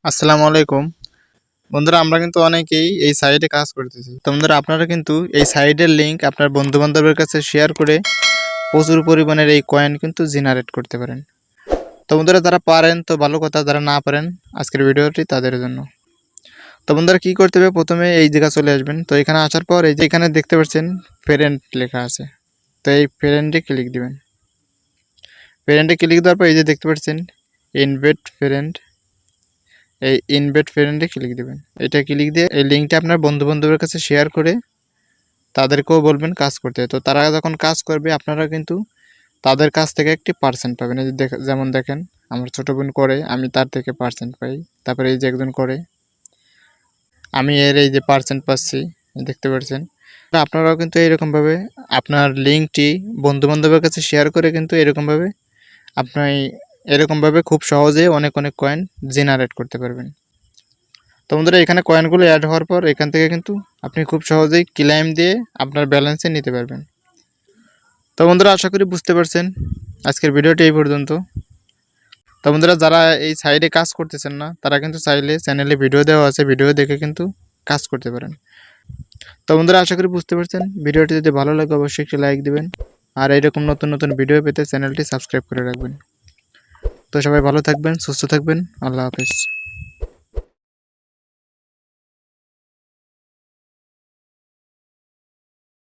আসসালামু আলাইকুম। বন্ধুরা, আমরা কিন্তু অনেকেই এই সাইটে কাজ করতেছি। তো বন্ধুরা, আপনারা কিন্তু এই সাইটের লিংক আপনার বন্ধু-বান্ধবের কাছে শেয়ার করে প্রচুর পরিমাণের এই কয়েন কিন্তু জেনারেট করতে পারেন। তো বন্ধুরা, যারা পারেন তো ভালো কথা, যারা না পারেন আজকের ভিডিওটি তাদের জন্য। তো বন্ধুরা, কি করতে হবে? প্রথমে এই জায়গায় চলে আসবেন। তো এখানে আসার পর এই যে এখানে দেখতে পাচ্ছেন ফ্রেন্ড লেখা আছে। তো এই ফ্রেন্ডে ক্লিক দিবেন। ফ্রেন্ডে ক্লিক দেওয়ার পর এই যে দেখতে পাচ্ছেন ইনভাইট ফ্রেন্ড, এই ইনভাইট ফ্রেন্ডে ক্লিক দিবেন। এটা ক্লিক দিয়ে এই লিঙ্কটা আপনার বন্ধু-বান্ধবের কাছে শেয়ার করে তাদেরকেও বলবেন কাজ করতে। তো তারা যখন কাজ করবে আপনারা কিন্তু তাদের কাছ থেকে একটি পার্সেন্ট পাবেন। এই যে যেমন দেখেন আমার ছোট বোন করে, আমি তার থেকে পার্সেন্ট পাই। তারপরে এই যে একজন করে, আমি এর এই যে পার্সেন্ট পাচ্ছি, দেখতে পাচ্ছেন। আপনারাও কিন্তু এরকমভাবে আপনার লিঙ্কটি বন্ধু-বান্ধবের কাছে শেয়ার করে কিন্তু এরকমভাবে খুব সহজে অনেক অনেক কয়েন জেনারেট করতে পারবেন। তো বন্ধুরা, এখানে কয়েনগুলো অ্যাড হওয়ার পর এখান থেকে কিন্তু আপনি খুব সহজেই ক্লেম দিয়ে আপনার ব্যালেন্সে নিতে পারবেন। তো বন্ধুরা, আশা করি বুঝতে পারছেন। আজকের ভিডিওটি এই পর্যন্ত। তো বন্ধুরা, যারা এই সাইডে কাজ করতেছেন না তারা কিন্তু চাইলে চ্যানেলে ভিডিও দেওয়া আছে, ভিডিও দেখে কিন্তু কাজ করতে পারেন। তো বন্ধুরা, আশা করি বুঝতে পারছেন। ভিডিওটি যদি ভালো লাগে অবশ্যই একটি লাইক দিবেন, আর এইরকম নতুন নতুন ভিডিও পেতে চ্যানেলটি সাবস্ক্রাইব করে রাখবেন। তো সবাই ভালো থাকবেন, সুস্থ থাকবেন। আল্লাহ হাফেজ।